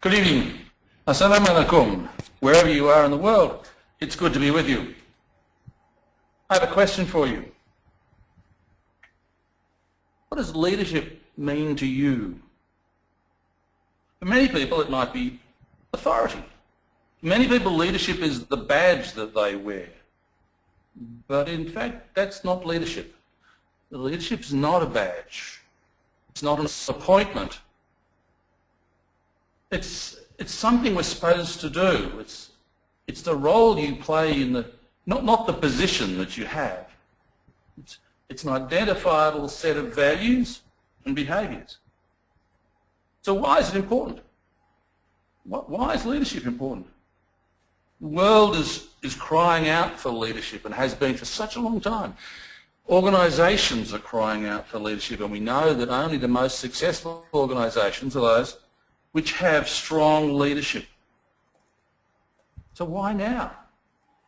Good evening. Assalamu alaikum. Wherever you are in the world, it's good to be with you. I have a question for you. What does leadership mean to you? For many people, it might be authority. For many people, leadership is the badge that they wear. But in fact, that's not leadership. Leadership is not a badge. It's not an appointment. It's something we're supposed to do. It's the role you play in not the position that you have. It's an identifiable set of values and behaviours. So why is it important? Why is leadership important? The world is crying out for leadership and has been for such a long time. Organisations are crying out for leadership, and we know that only the most successful organisations are those which have strong leadership. So why now?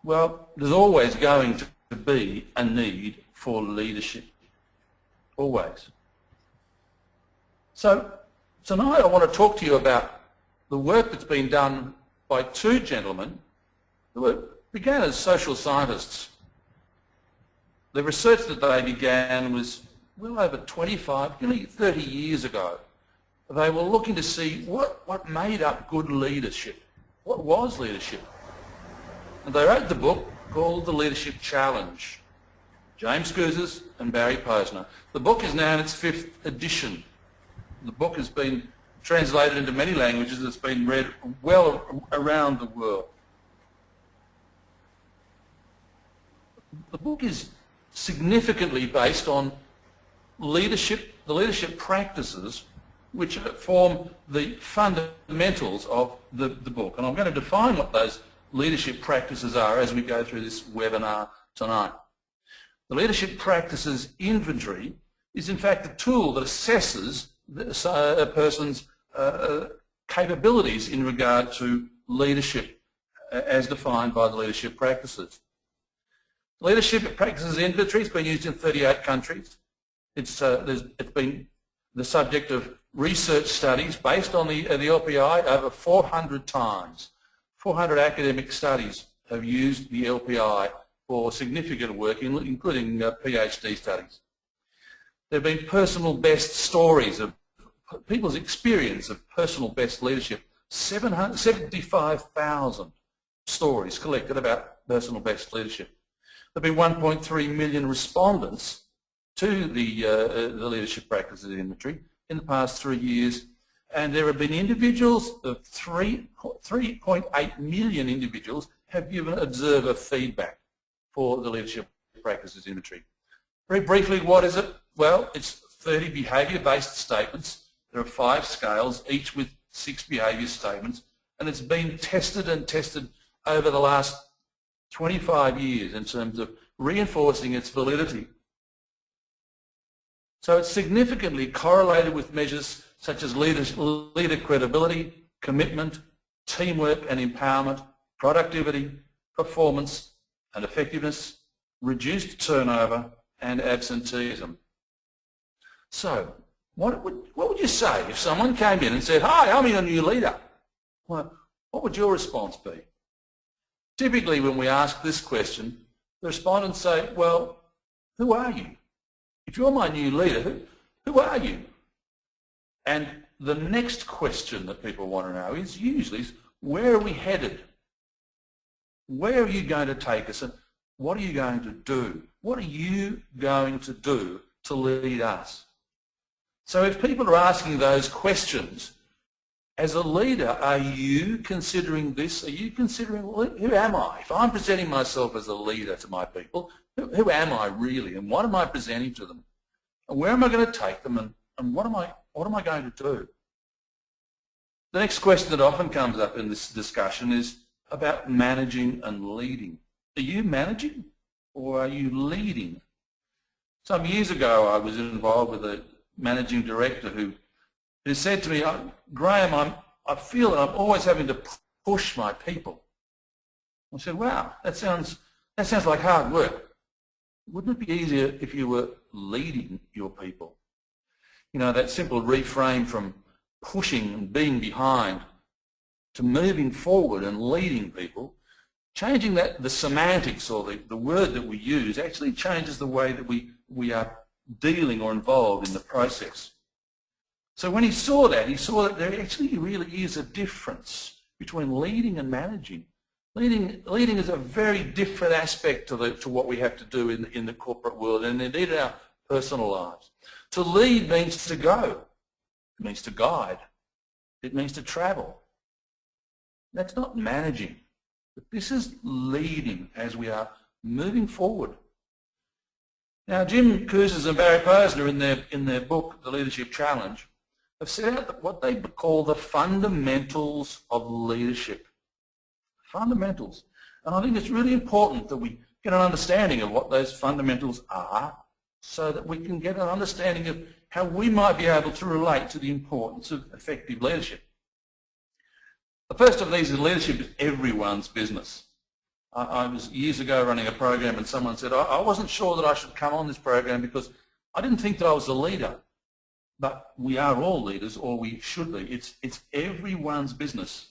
Well, there's always going to be a need for leadership. Always. So tonight I want to talk to you about the work that's been done by two gentlemen who began as social scientists. The research that they began was well over 25, nearly 30 years ago. They were looking to see what made up good leadership. What was leadership? And they wrote the book called The Leadership Challenge. James Kouzes and Barry Pozner. The book is now in its 5th edition. The book has been translated into many languages. It's been read well around the world. The book is significantly based on the leadership practices which form the fundamentals of the book. And I'm going to define what those leadership practices are as we go through this webinar tonight. The leadership practices inventory is in fact a tool that assesses a person's capabilities in regard to leadership as defined by the leadership practices. Leadership practices inventory has been used in 38 countries. It's been the subject of research studies based on the LPI over 400 times. 400 academic studies have used the LPI for significant work, including PhD studies. There have been personal best stories of people's experience of personal best leadership. 75,000 stories collected about personal best leadership. There have been 1.3 million respondents to the leadership practices inventory in the past 3 years, and there have been individuals, 3.8 million individuals have given observer feedback for the leadership practices inventory. Very briefly, what is it? Well, it's 30 behaviour-based statements. There are 5 scales, each with 6 behaviour statements, and it's been tested and tested over the last 25 years in terms of reinforcing its validity. So it's significantly correlated with measures such as leader credibility, commitment, teamwork and empowerment, productivity, performance and effectiveness, reduced turnover and absenteeism. So what would you say if someone came in and said, "Hi, I'm your new leader"? Well, what would your response be? Typically when we ask this question, the respondents say, "Well, who are you? If you're my new leader, who are you?" And the next question that people want to know is usually, where are we headed? Where are you going to take us, and what are you going to do? What are you going to do to lead us? So if people are asking those questions, as a leader, are you considering this? Are you considering, well, who am I? If I'm presenting myself as a leader to my people, who am I really, and what am I presenting to them? And where am I going to take them, and what am I going to do? The next question that often comes up in this discussion is about managing and leading. Are you managing or are you leading? Some years ago I was involved with a managing director who said to me, "Graham, I feel that I'm always having to push my people." I said, "Wow, that sounds like hard work. Wouldn't it be easier if you were leading your people?" You know, that simple reframe from pushing and being behind to moving forward and leading people, changing the semantics or the word that we use actually changes the way that we are dealing or involved in the process. So when he saw that there actually really is a difference between leading and managing. Leading is a very different aspect to what we have to do in the corporate world and indeed in our personal lives. To lead means to go. It means to guide. It means to travel. That's not managing. But this is leading as we are moving forward. Now, Jim Kouzes and Barry Pozner in their book, The Leadership Challenge, have set out what they call the fundamentals of leadership. Fundamentals. And I think it's really important that we get an understanding of what those fundamentals are so that we can get an understanding of how we might be able to relate to the importance of effective leadership. The first of these is leadership is everyone's business. I was years ago running a program and someone said, I wasn't sure that I should come on this program because I didn't think that I was a leader. But we are all leaders, or we should be. It's everyone's business.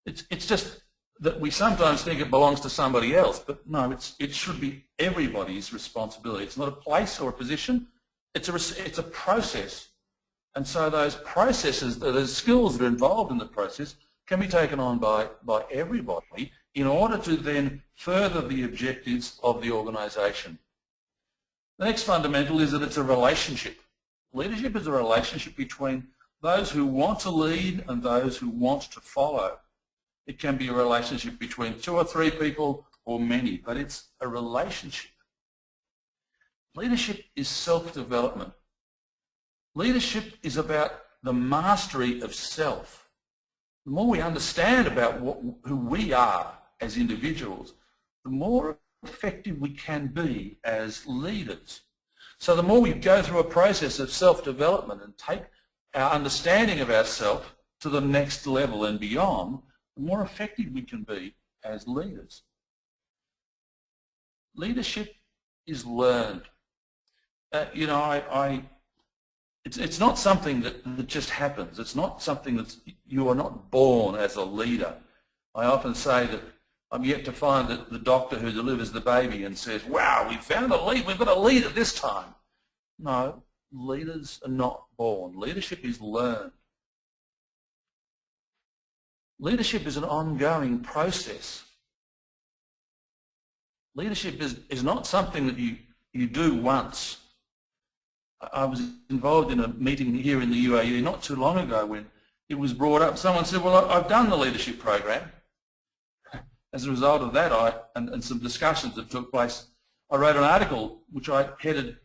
It's just that we sometimes think it belongs to somebody else, but no, it should be everybody's responsibility. It's not a place or a position. It's a process. And so those processes, those skills that are involved in the process can be taken on by everybody in order to then further the objectives of the organisation. The next fundamental is that it's a relationship. Leadership is a relationship between those who want to lead and those who want to follow. It can be a relationship between 2 or 3 people or many, but it's a relationship. Leadership is self-development. Leadership is about the mastery of self. The more we understand about who we are as individuals, the more effective we can be as leaders. So the more we go through a process of self-development and take our understanding of ourselves to the next level and beyond, the more effective we can be as leaders. Leadership is learned. It's not something that just happens. It's not something that you are not born as a leader. I often say that I'm yet to find the doctor who delivers the baby and says, wow, we found a lead, we've got a leader this time. No, leaders are not born. Leadership is learned. Leadership is an ongoing process. Leadership is not something that you do once. I was involved in a meeting here in the UAE not too long ago when it was brought up. Someone said, well, I've done the leadership program. As a result of that, and some discussions that took place, I wrote an article which I headed,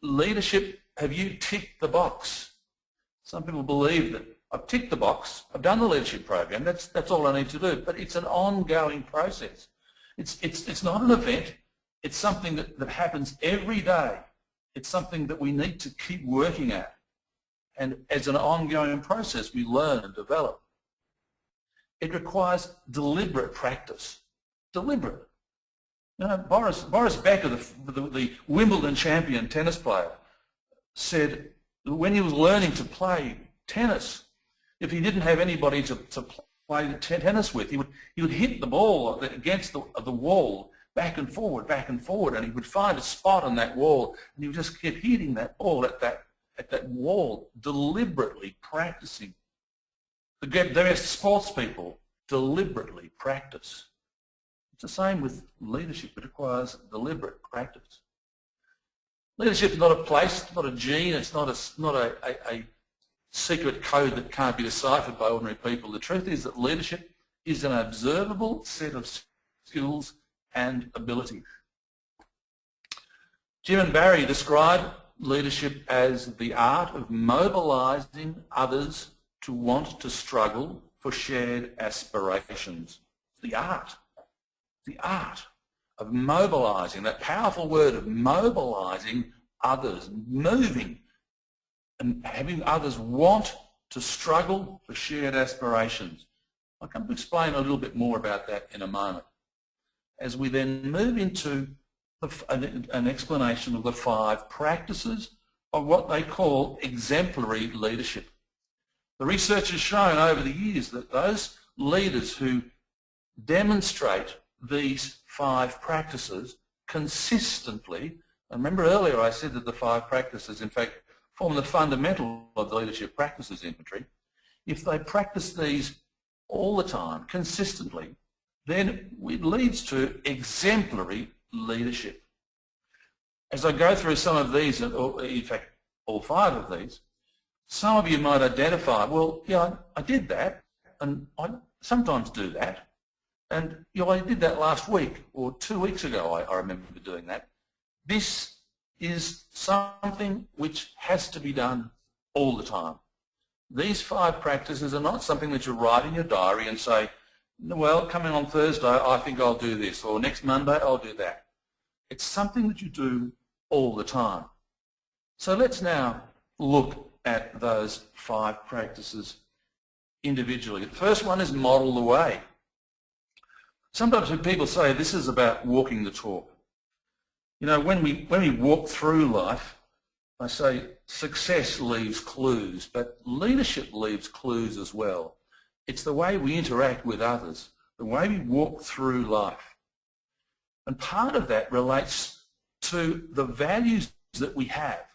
Leadership, have you ticked the box? Some people believe that I've ticked the box, I've done the leadership program, that's all I need to do. But it's an ongoing process. It's not an event, it's something that happens every day. It's something that we need to keep working at. And as an ongoing process, we learn and develop. It requires deliberate practice. Deliberate. You know, Boris Becker, the Wimbledon champion tennis player, said when he was learning to play tennis, if he didn't have anybody to play tennis with, he would hit the ball against the wall back and forward, and he would find a spot on that wall, and he would just keep hitting that ball at that wall, deliberately practicing. The best sports people deliberately practice. It's the same with leadership. It requires deliberate practice. Leadership is not a place, it's not a gene, it's not a secret code that can't be deciphered by ordinary people. The truth is that leadership is an observable set of skills and abilities. Jim and Barry describe leadership as the art of mobilising others to want to struggle for shared aspirations. The art of mobilising, that powerful word of mobilising others, moving and having others want to struggle for shared aspirations. I'll come to explain a little bit more about that in a moment, as we then move into an explanation of the 5 practices of what they call exemplary leadership. The research has shown over the years that those leaders who demonstrate these 5 practices consistently, and remember earlier I said that the 5 practices in fact form the fundamental of the leadership practices inventory. If they practice these all the time, consistently, then it leads to exemplary leadership. As I go through some of these, or in fact all 5 of these, some of you might identify, well, yeah, I did that, and I sometimes do that, and you know, I did that last week or 2 weeks ago, I remember doing that. This is something which has to be done all the time. These 5 practices are not something that you write in your diary and say, well, coming on Thursday, I think I'll do this, or next Monday, I'll do that. It's something that you do all the time. So let's now look at those 5 practices individually. The first one is model the way. Sometimes when people say this is about walking the talk, you know, when we walk through life, I say success leaves clues, but leadership leaves clues as well. It's the way we interact with others, the way we walk through life. And part of that relates to the values that we have.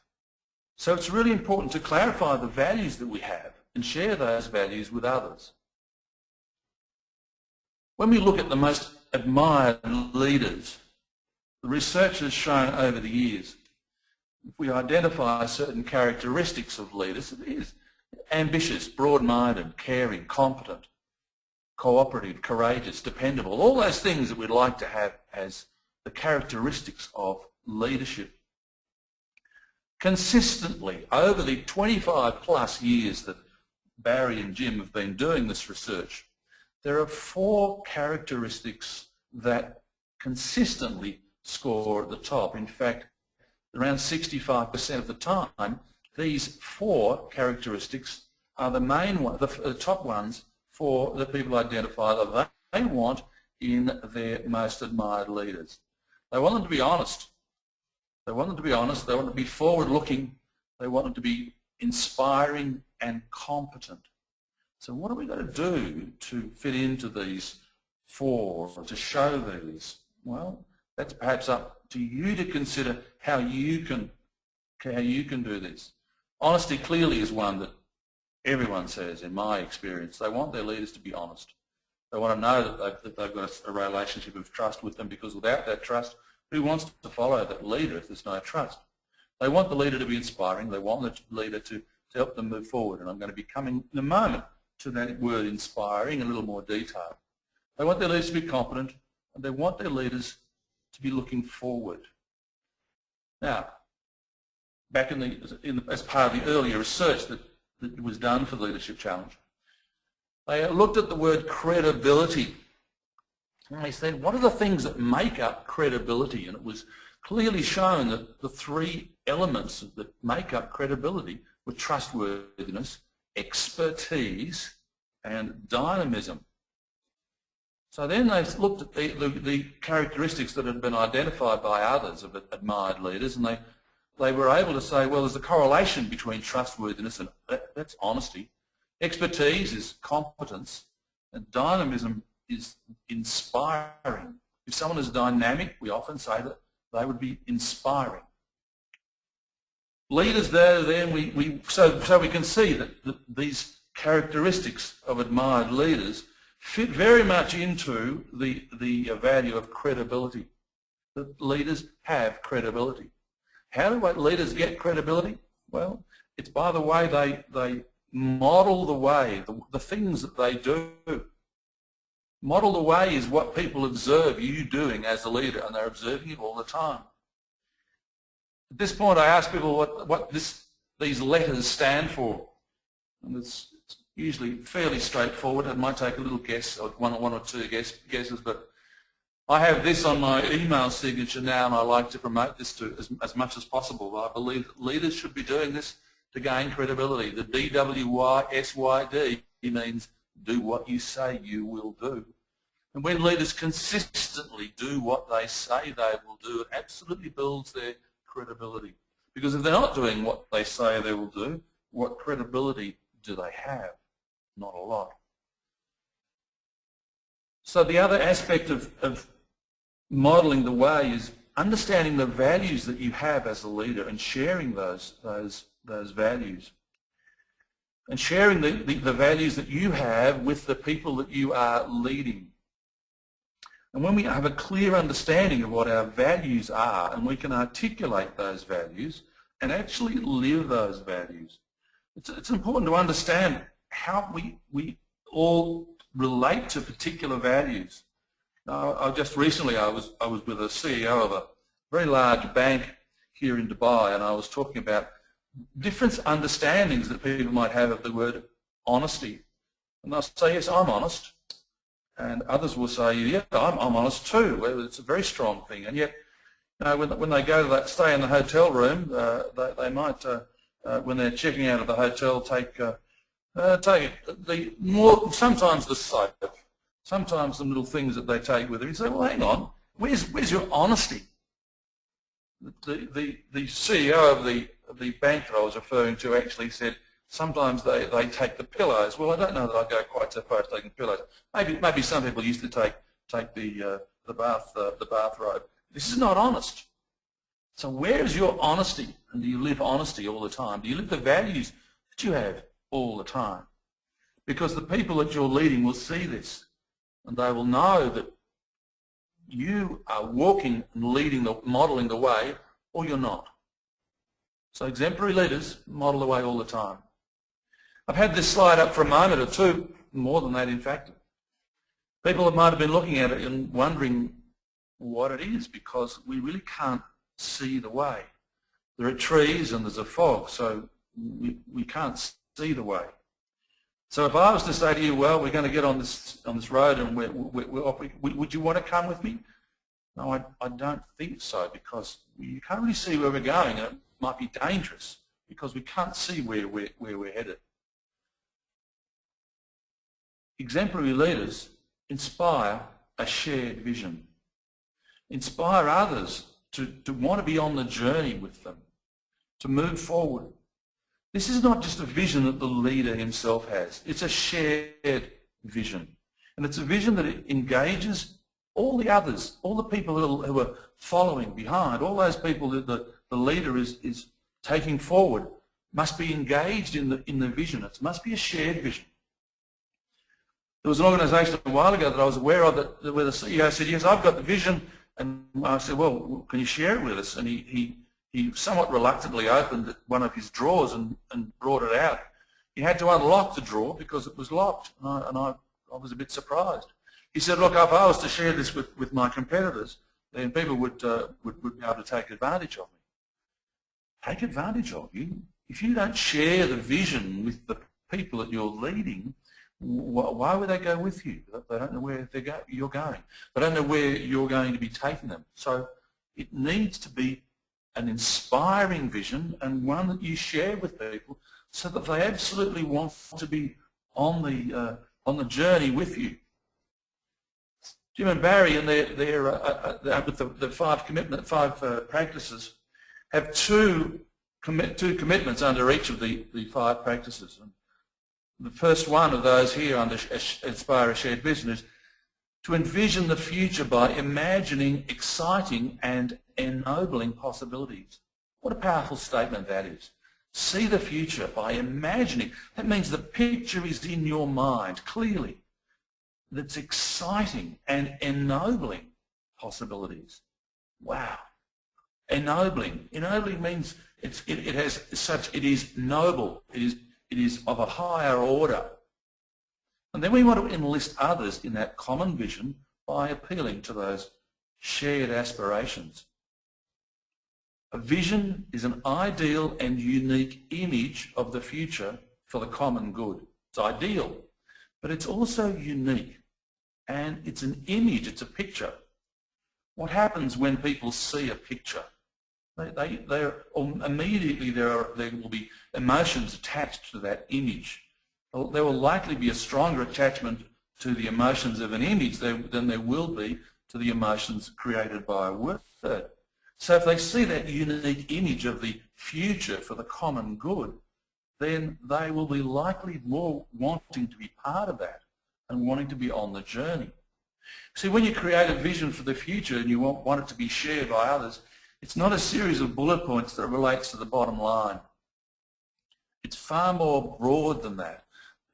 So it's really important to clarify the values that we have and share those values with others. When we look at the most admired leaders, the research has shown over the years, if we identify certain characteristics of leaders, it is ambitious, broad-minded, caring, competent, cooperative, courageous, dependable, all those things that we'd like to have as the characteristics of leadership. Consistently, over the 25 plus years that Barry and Jim have been doing this research, there are 4 characteristics that consistently score at the top. In fact, around 65% of the time, these 4 characteristics are the main ones, the top ones for the people identify that they want in their most admired leaders. They want them to be honest. They want them to be honest. They want them to be forward-looking. They want them to be inspiring and competent. So what are we going to do to fit into these 4, or to show these? Well, that's perhaps up to you to consider how you can do this. Honesty clearly is one that everyone says, in my experience. They want their leaders to be honest. They want to know that they've got a relationship of trust with them, because without that trust, who wants to follow that leader if there's no trust? They want the leader to be inspiring. They want the leader to help them move forward. And I'm going to be coming in a moment to that word inspiring in a little more detail. They want their leaders to be competent, and they want their leaders to be looking forward. Now, back as part of the earlier research that was done for the Leadership Challenge, they looked at the word credibility. And they said, what are the things that make up credibility? And it was clearly shown that the 3 elements that make up credibility were trustworthiness, expertise, and dynamism. So then they looked at the characteristics that had been identified by others of admired leaders, and they were able to say, well, there's a correlation between trustworthiness, and that's honesty. Expertise is competence, and dynamism is inspiring. If someone is dynamic, we often say that they would be inspiring. Leaders there, then, so we can see that these characteristics of admired leaders fit very much into the value of credibility. That leaders have credibility. How do leaders get credibility? Well, it's by the way they model the way, the things that they do. Model the way is what people observe you doing as a leader, and they're observing you all the time. At this point, I ask people what these letters stand for, and it's usually fairly straightforward. It might take a little guess, or one or two guesses, but I have this on my email signature now, and I like to promote this to as much as possible. I believe that leaders should be doing this to gain credibility. The DWYSYD means do what you say you will do. And when leaders consistently do what they say they will do, it absolutely builds their credibility. Because if they're not doing what they say they will do, what credibility do they have? Not a lot. So the other aspect of modelling the way is understanding the values that you have as a leader and sharing those values. And sharing the values that you have with the people that you are leading. And when we have a clear understanding of what our values are and we can articulate those values and actually live those values, it's important to understand how we all relate to particular values. Just recently I was with a CEO of a very large bank here in Dubai, and I was talking about different understandings that people might have of the word honesty. And they'll say, yes, I'm honest. And others will say, yeah, I'm honest too. Well, it's a very strong thing. And yet, you know, when they go to that, stay in the hotel room, they might, when they're checking out of the hotel, take sometimes the soap, sometimes the little things that they take with them. You say, well, hang on, where's your honesty? The CEO of the bank that I was referring to actually said sometimes they take the pillows. Well, I don't know that I go quite so far as taking pillows. Maybe some people used to take the bathrobe. This is not honest. So where is your honesty? And do you live honesty all the time? Do you live the values that you have all the time? Because the people that you're leading will see this, and they will know that you are walking and leading, modelling the way, or you're not. So exemplary leaders model the way all the time. I've had this slide up for a moment or two, more than that in fact. People might have been looking at it and wondering what it is, because we really can't see the way. There are trees and there's a fog, so we can't see the way. So if I was to say to you, well, we're going to get on this road and would you want to come with me? No, I don't think so, because you can't really see where we're going, and it might be dangerous because we can't see where we're headed. Exemplary leaders inspire a shared vision. Inspire others to want to be on the journey with them, to move forward. This is not just a vision that the leader himself has. It's a shared vision. And it's a vision that engages all the others, all the people who are following behind, all those people that the leader is taking forward must be engaged in the vision. It must be a shared vision. There was an organisation a while ago that I was aware of where the CEO said, yes, I've got the vision. And I said, well, can you share it with us? And he somewhat reluctantly opened one of his drawers and brought it out. He had to unlock the drawer because it was locked, and I was a bit surprised. He said, look, if I was to share this with my competitors, then people would be able to take advantage of me. Take advantage of you? If you don't share the vision with the people that you're leading, why would they go with you? They don't know where you're going. They don't know where you're going to be taking them. So it needs to be an inspiring vision, and one that you share with people so that they absolutely want to be on the journey with you. Jim and Barry and with the five practices have two commitments under each of the 5 practices. And the first one of those here under Inspire a Shared Vision is to envision the future by imagining exciting and ennobling possibilities. What a powerful statement that is. See the future by imagining. That means the picture is in your mind clearly. That's exciting and ennobling possibilities. Wow. Ennobling. Ennobling means it is noble. It is of a higher order. And then we want to enlist others in that common vision by appealing to those shared aspirations. A vision is an ideal and unique image of the future for the common good. It's ideal, but it's also unique. And it's an image, it's a picture. What happens when people see a picture? Immediately there will be emotions attached to that image. There will likely be a stronger attachment to the emotions of an image than there will be to the emotions created by a word. So if they see that unique image of the future for the common good, then they will be likely more wanting to be part of that and wanting to be on the journey. See, when you create a vision for the future and you want it to be shared by others, it's not a series of bullet points that relates to the bottom line. It's far more broad than that.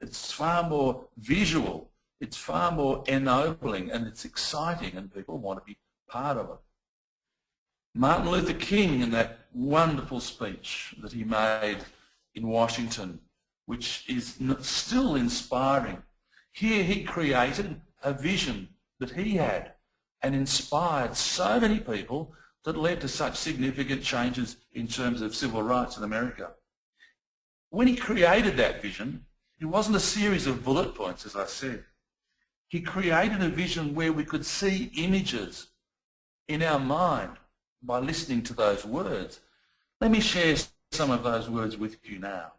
It's far more visual. It's far more ennobling, and it's exciting, and people want to be part of it. Martin Luther King, in that wonderful speech that he made in Washington, which is still inspiring, here he created a vision that he had and inspired so many people that led to such significant changes in terms of civil rights in America. When he created that vision, it wasn't a series of bullet points, as I said. He created a vision where we could see images in our mind by listening to those words. Let me share some of those words with you now.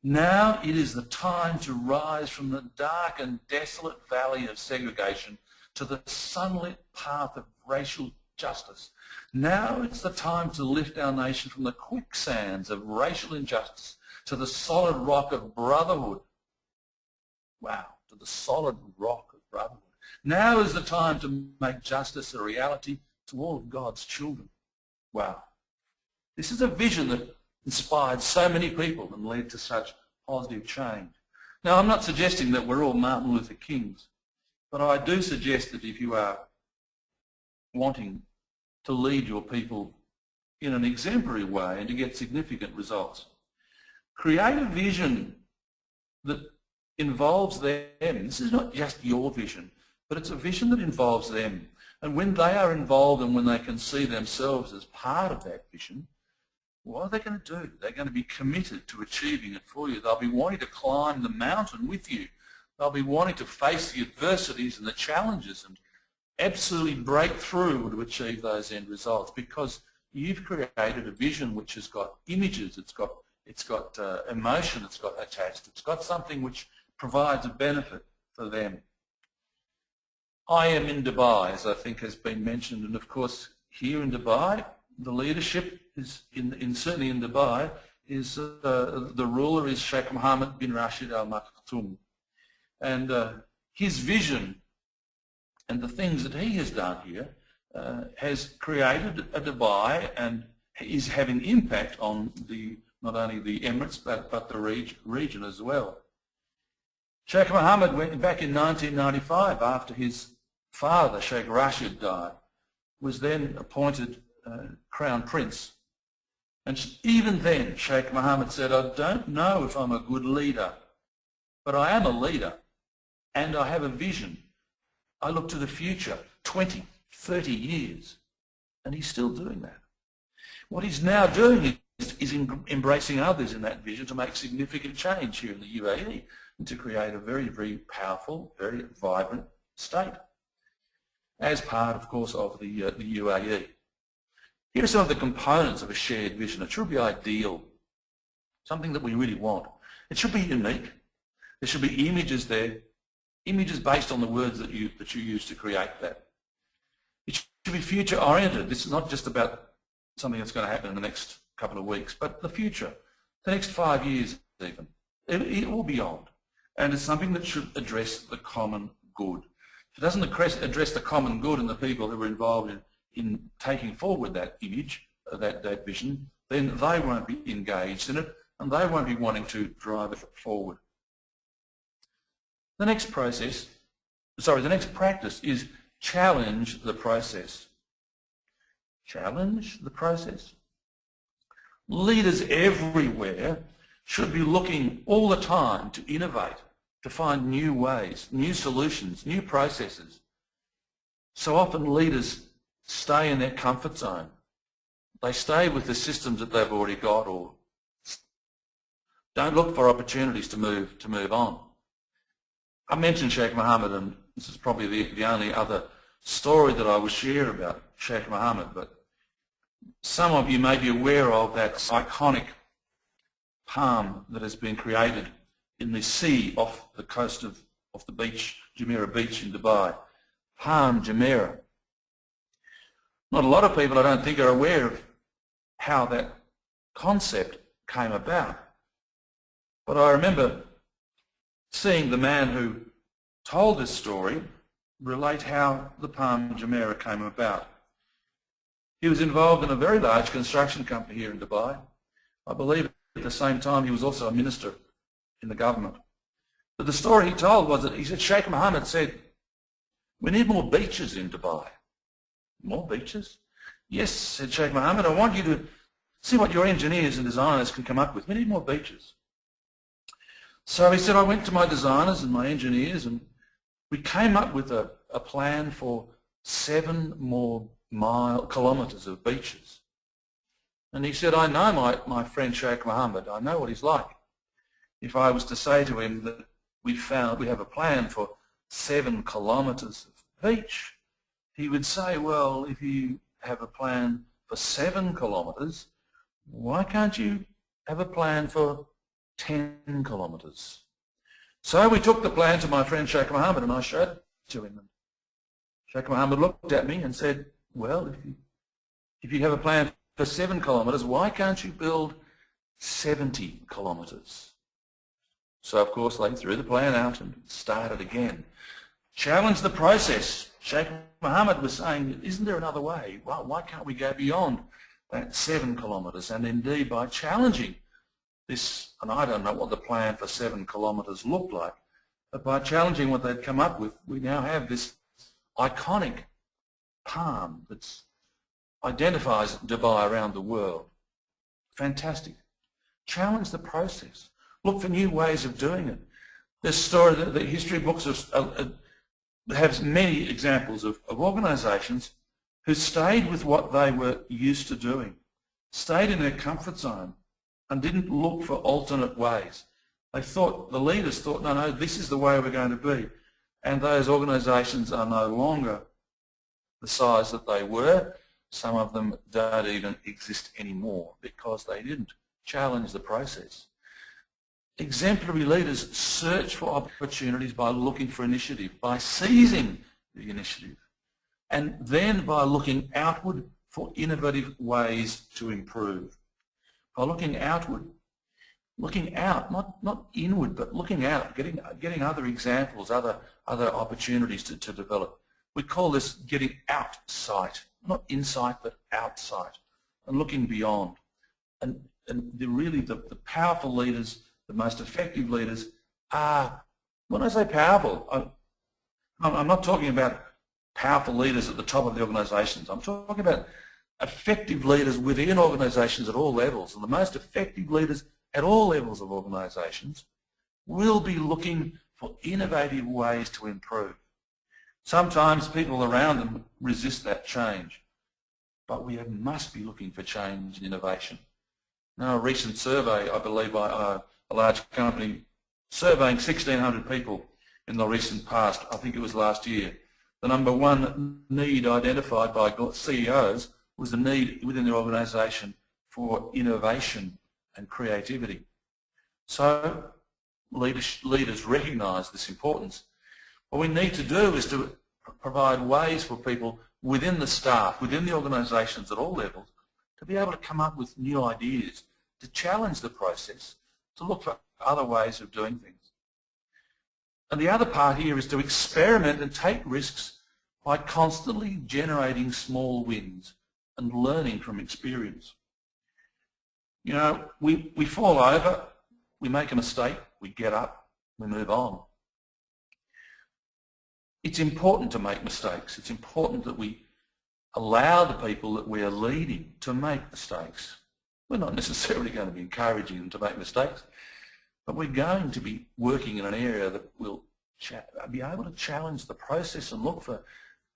Now it is the time to rise from the dark and desolate valley of segregation to the sunlit path of racial justice. Now it's the time to lift our nation from the quicksands of racial injustice to the solid rock of brotherhood. Wow, to the solid rock of brotherhood. Now is the time to make justice a reality to all of God's children. Wow. This is a vision that inspired so many people and led to such positive change. Now, I'm not suggesting that we're all Martin Luther Kings, but I do suggest that if you are wanting to lead your people in an exemplary way and to get significant results, create a vision that involves them. This is not just your vision, but it's a vision that involves them. And when they are involved and when they can see themselves as part of that vision, what are they going to do? They're going to be committed to achieving it for you. They'll be wanting to climb the mountain with you. They'll be wanting to face the adversities and the challenges and absolutely break through to achieve those end results, because you've created a vision which has got images, it's got emotion, it's got attached, it's got something which provides a benefit for them. I am in Dubai, as I think has been mentioned, and of course here in Dubai, the leadership is certainly in Dubai is the ruler is Sheikh Mohammed bin Rashid Al Maktoum, and his vision and the things that he has done here has created a Dubai and is having impact on not only the Emirates but the region as well. Sheikh Mohammed went back in 1995 after his father, Sheikh Rashid, died, was then appointed Crown Prince. And even then, Sheikh Mohammed said, I don't know if I'm a good leader, but I am a leader and I have a vision. I look to the future, 20, 30 years, and he's still doing that. What he's now doing is embracing others in that vision to make significant change here in the UAE and to create a very, very powerful, very vibrant state as part, of course, of the UAE. Here are some of the components of a shared vision. It should be ideal, something that we really want. It should be unique. There should be images there, images based on the words that you use to create that. It should be future-oriented. This is not just about something that's going to happen in the next couple of weeks, but the future, the next 5 years even, or beyond. And it's something that should address the common good. If it doesn't address the common good and the people who are involved in taking forward that image, that vision, then they won't be engaged in it and they won't be wanting to drive it forward. The next practice is challenge the process. Challenge the process. Leaders everywhere should be looking all the time to innovate, to find new ways, new solutions, new processes. So often leaders stay in their comfort zone. They stay with the systems that they've already got or don't look for opportunities to move on. I mentioned Sheikh Mohammed, and this is probably the only other story that I will share about Sheikh Mohammed, but some of you may be aware of that iconic palm that has been created in the sea off the coast of the beach, Jumeirah Beach in Dubai. Palm Jumeirah. Not a lot of people, I don't think, are aware of how that concept came about. But I remember seeing the man who told this story relate how the Palm Jumeirah came about. He was involved in a very large construction company here in Dubai. I believe at the same time he was also a minister in the government. But the story he told was that he said, Sheikh Mohammed said, we need more beaches in Dubai. More beaches? Yes, said Sheikh Mohammed, I want you to see what your engineers and designers can come up with. We need more beaches. So he said, I went to my designers and my engineers and we came up with a plan for 7 more kilometres of beaches. And he said, I know my friend Sheikh Mohammed, I know what he's like. If I was to say to him that we have a plan for 7 kilometres of beach, he would say, well, if you have a plan for 7 kilometres, why can't you have a plan for 10 kilometres? So we took the plan to my friend Sheikh Mohammed and I showed it to him. Sheikh Mohammed looked at me and said, well, if you have a plan for 7 kilometres, why can't you build 70 kilometres? So of course they threw the plan out and started again. Challenged the process. Sheikh Mohammed was saying, isn't there another way? Why can't we go beyond that 7 kilometres? And indeed by challenging this, and I don't know what the plan for 7 kilometres looked like, but by challenging what they'd come up with, we now have this iconic palm that identifies Dubai around the world. Fantastic. Challenge the process. Look for new ways of doing it. This story, the history books have many examples of organisations who stayed with what they were used to doing, stayed in their comfort zone and didn't look for alternate ways. The leaders thought, no, this is the way we're going to be. And those organisations are no longer the size that they were. Some of them don't even exist anymore because they didn't challenge the process. Exemplary leaders search for opportunities by looking for initiative, by seizing the initiative, and then by looking outward for innovative ways to improve. By looking outward, looking out, not inward, but looking out, getting other examples, other opportunities to develop. We call this getting outsight, not insight, but outsight, and looking beyond. And really the powerful leaders, the most effective leaders are, when I say powerful, I'm not talking about powerful leaders at the top of the organisations. I'm talking about effective leaders within organisations at all levels. And the most effective leaders at all levels of organisations will be looking for innovative ways to improve. Sometimes people around them resist that change, but we must be looking for change and innovation. Now, a recent survey, I believe, by a large company surveying 1,600 people in the recent past, I think it was last year, the number one need identified by CEOs was the need within their organisation for innovation and creativity. So leaders recognise this importance. What we need to do is to provide ways for people within the staff, within the organisations at all levels, to be able to come up with new ideas, to challenge the process, to look for other ways of doing things. And the other part here is to experiment and take risks by constantly generating small wins and learning from experience. You know, we fall over, we make a mistake, we get up, we move on. It's important to make mistakes. It's important that we allow the people that we are leading to make mistakes. We're not necessarily going to be encouraging them to make mistakes, but we're going to be working in an area that will be able to challenge the process and look for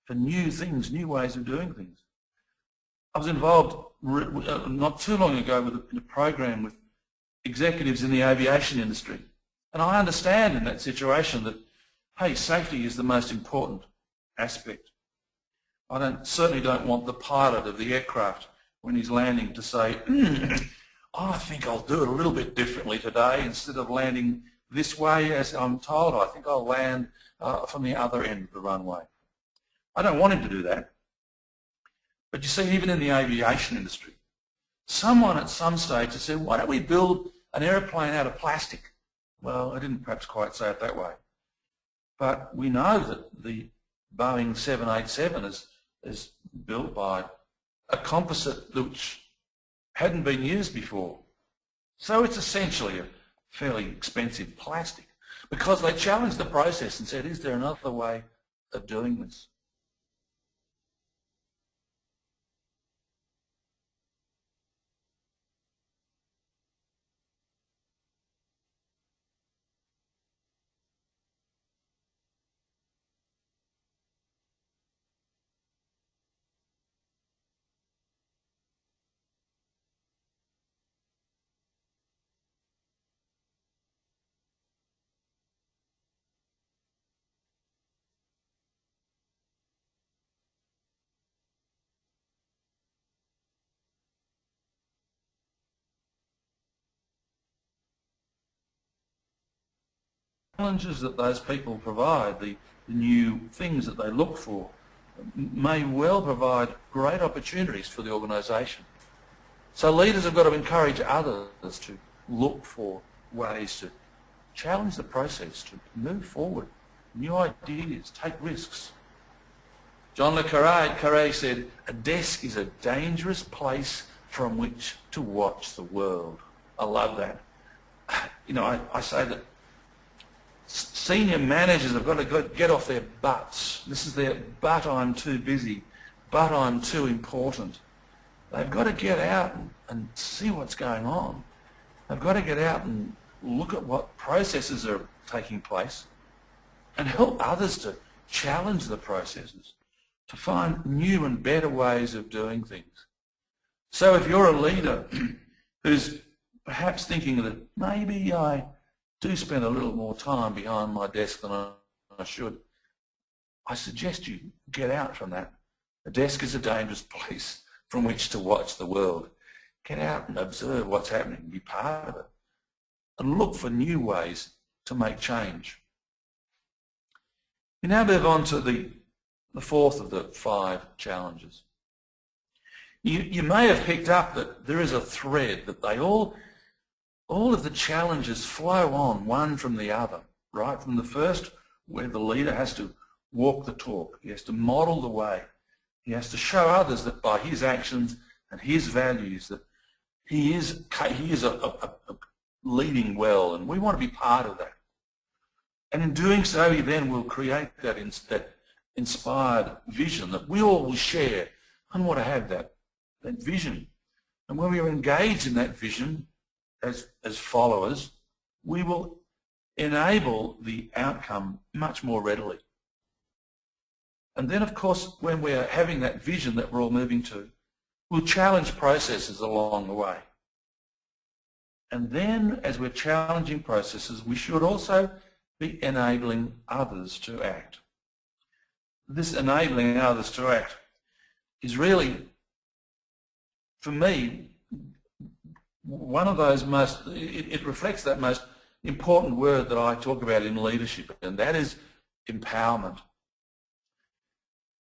new things, new ways of doing things. I was involved not too long ago with a program with executives in the aviation industry, and I understand in that situation that, hey, safety is the most important aspect. I certainly don't want the pilot of the aircraft when he's landing to say, I think I'll do it a little bit differently today. Instead of landing this way as I'm told, I think I'll land from the other end of the runway. I don't want him to do that. But you see, even in the aviation industry, someone at some stage has said, why don't we build an airplane out of plastic Well, I didn't perhaps quite say it that way. But we know that the Boeing 787 is built by a composite which hadn't been used before. So it's essentially a fairly expensive plastic because they challenged the process and said, is there another way of doing this? Challenges that those people provide, the new things that they look for, may well provide great opportunities for the organisation. So leaders have got to encourage others to look for ways to challenge the process, to move forward, new ideas, take risks. John le Carré said, a desk is a dangerous place from which to watch the world. I love that. You know, I say that senior managers have got to get off their butts. This is their but I'm too busy, but I'm too important. They've got to get out and see what's going on. They've got to get out and look at what processes are taking place and help others to challenge the processes, to find new and better ways of doing things. So if you're a leader who's perhaps thinking that maybe I do spend a little more time behind my desk than I should, I suggest you get out from that. A desk is a dangerous place from which to watch the world. Get out and observe what's happening, be part of it, and look for new ways to make change. We now move on to the fourth of the 5 challenges. You may have picked up that there is a thread that they all of the challenges flow on one from the other, right? From the first, where the leader has to walk the talk, he has to model the way, he has to show others that by his actions and his values that he is a leading well, and we want to be part of that. And in doing so, he then will create that inspired vision that we all will share and want to have that vision. And when we are engaged in that vision as followers, we will enable the outcome much more readily. And then, of course, when we're having that vision that we're all moving to, we'll challenge processes along the way. And then, as we're challenging processes, we should also be enabling others to act. This enabling others to act is really, for me, one of those it reflects that most important word that I talk about in leadership, and that is empowerment.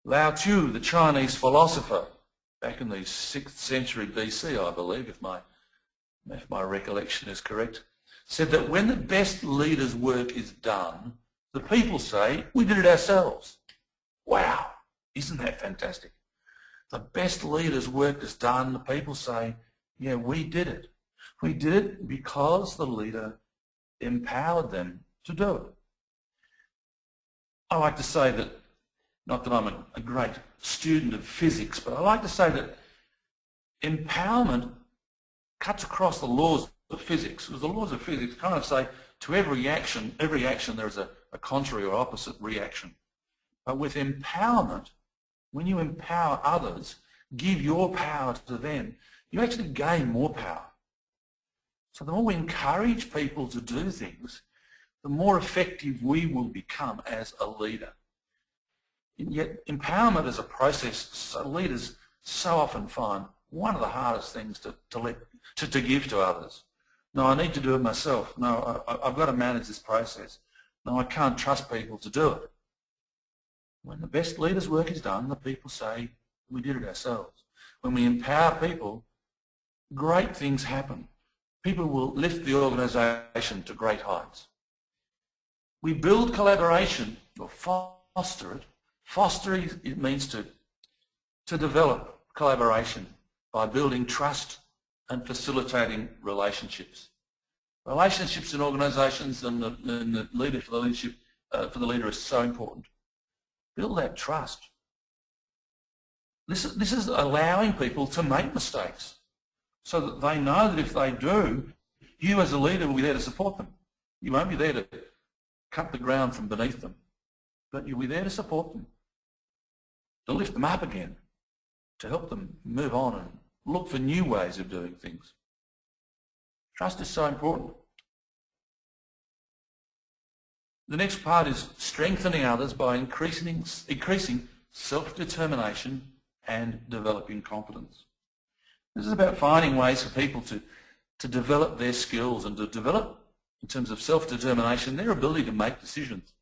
Lao Tzu, the Chinese philosopher, back in the 6th century BC, I believe, if my recollection is correct, said that when the best leader's work is done, the people say, we did it ourselves. Wow, isn't that fantastic? The best leader's work is done, the people say, yeah, we did it. We did it because the leader empowered them to do it. I like to say that, not that I'm a great student of physics, but I like to say that empowerment cuts across the laws of physics, because the laws of physics kind of say to every action there is a contrary or opposite reaction. But with empowerment, when you empower others, give your power to them, you actually gain more power. So the more we encourage people to do things, the more effective we will become as a leader. And yet empowerment is a process so leaders so often find one of the hardest things to give to others. No, I need to do it myself. No, I've got to manage this process. No, I can't trust people to do it. When the best leader's work is done, the people say, we did it ourselves. When we empower people, great things happen. people will lift the organisation to great heights. We build collaboration, or foster it. Fostering, it means to develop collaboration by building trust and facilitating relationships. Relationships in organisations and the leadership for the leader is so important. Build that trust. This is allowing people to make mistakes so that they know that if they do, you as a leader will be there to support them. You won't be there to cut the ground from beneath them, but you'll be there to support them, to lift them up again, to help them move on and look for new ways of doing things. Trust is so important. The next part is strengthening others by increasing self-determination and developing confidence. This is about finding ways for people to develop their skills and to develop, in terms of self-determination, their ability to make decisions.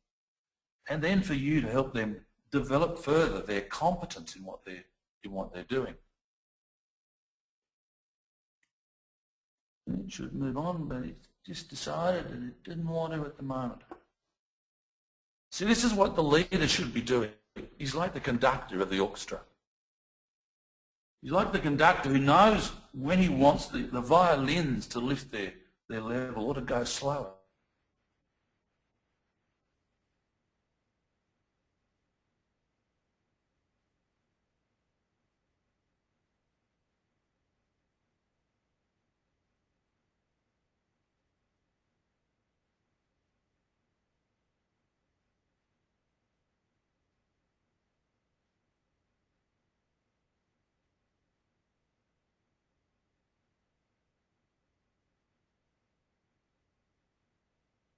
And then for you to help them develop further their competence in what they're doing. It should move on, but it just decided that it didn't want to at the moment. See, this is what the leader should be doing. He's like the conductor of the orchestra. He's like the conductor who knows when he wants the violins to lift their level or to go slower.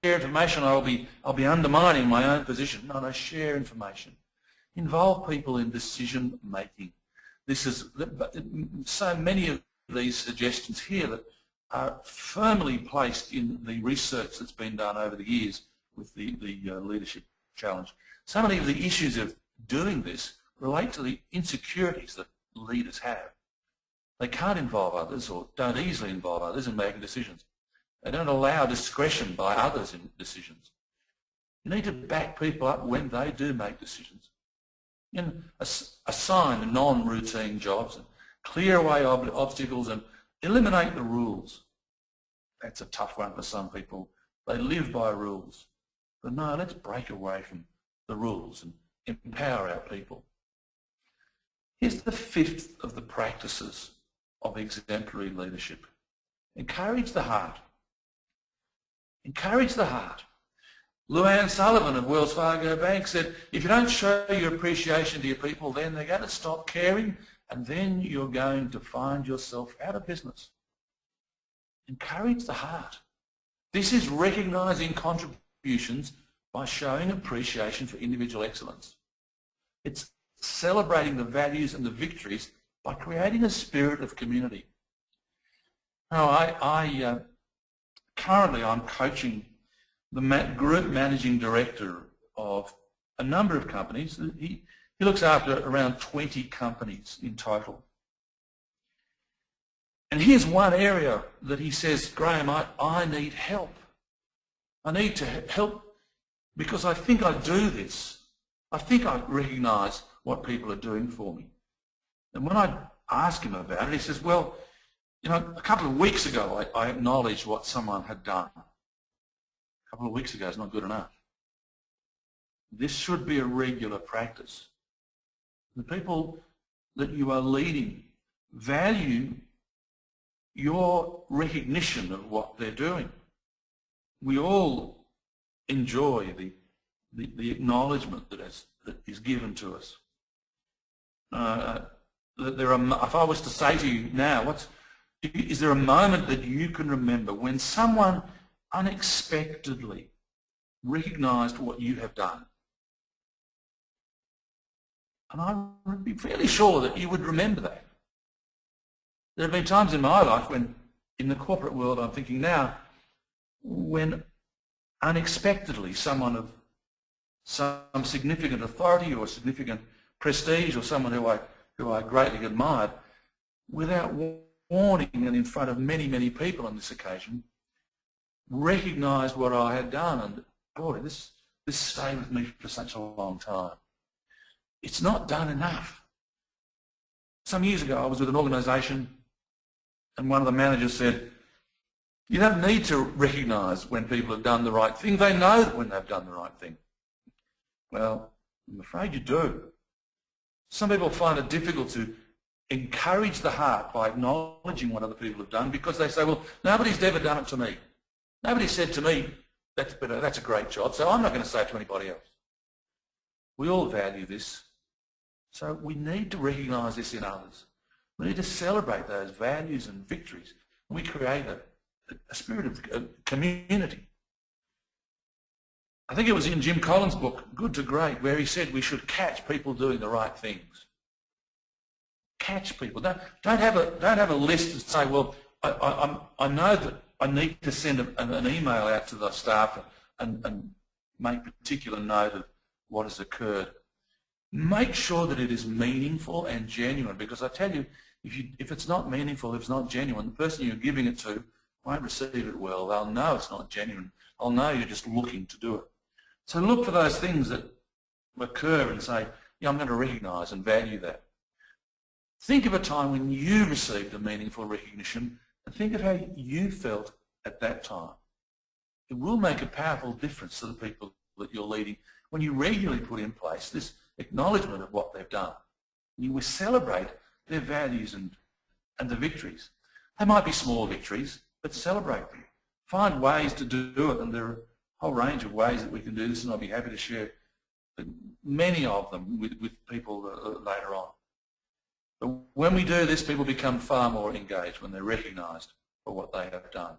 Share information, I'll be undermining my own position. No, share information. Involve people in decision making. This is so many of these suggestions here that are firmly placed in the research that's been done over the years with the Leadership Challenge. So many of the issues of doing this relate to the insecurities that leaders have. They can't involve others or don't easily involve others in making decisions. They don't allow discretion by others in decisions. You need to back people up when they do make decisions. And assign non-routine jobs, and clear away obstacles and eliminate the rules. That's a tough one for some people. They live by rules. But no, let's break away from the rules and empower our people. Here's the fifth of the practices of exemplary leadership. Encourage the heart. Encourage the heart. Luann Sullivan of Wells Fargo Bank said, if you don't show your appreciation to your people, then they're going to stop caring, and then you're going to find yourself out of business. Encourage the heart. This is recognising contributions by showing appreciation for individual excellence. It's celebrating the values and the victories by creating a spirit of community. Now, currently I'm coaching the group managing director of a number of companies. He looks after around 20 companies in total. And here's one area that he says, Graham, I need help. I need to help because I think I do this. I think I recognise what people are doing for me. And when I ask him about it, he says, well, you know, a couple of weeks ago I acknowledged what someone had done. A couple of weeks ago is not good enough. This should be a regular practice. The people that you are leading value your recognition of what they're doing. We all enjoy the acknowledgement that is given to us. If I was to say to you now, is there a moment that you can remember when someone unexpectedly recognised what you have done? And I would be fairly sure that you would remember that. There have been times in my life when, in the corporate world, I'm thinking now, when unexpectedly someone of some significant authority or significant prestige or someone who I greatly admired, without morning and in front of many, many people on this occasion, recognised what I had done, and boy, this stayed with me for such a long time. It's not done enough. Some years ago I was with an organisation and one of the managers said, you don't need to recognise when people have done the right thing, they know when they've done the right thing. Well, I'm afraid you do. Some people find it difficult to encourage the heart by acknowledging what other people have done because they say, well, nobody's ever done it to me. Nobody said to me, that's a great job, so I'm not going to say it to anybody else. We all value this, so we need to recognise this in others. We need to celebrate those values and victories, and we create a spirit of community. I think it was in Jim Collins' book, Good to Great, where he said we should catch people doing the right things. Catch people. Don't have a list and say, well, I know that I need to send an email out to the staff and make particular note of what has occurred. Make sure that it is meaningful and genuine, because I tell you, if it's not meaningful, if it's not genuine, the person you're giving it to won't receive it well. They'll know it's not genuine. They'll know you're just looking to do it. So look for those things that occur and say, yeah, I'm going to recognise and value that. Think of a time when you received a meaningful recognition and think of how you felt at that time. It will make a powerful difference to the people that you're leading when you regularly put in place this acknowledgement of what they've done. You will celebrate their values and the victories. They might be small victories, but celebrate them. Find ways to do it, and there are a whole range of ways that we can do this, and I'll be happy to share many of them with people later on. But when we do this, people become far more engaged when they're recognised for what they have done.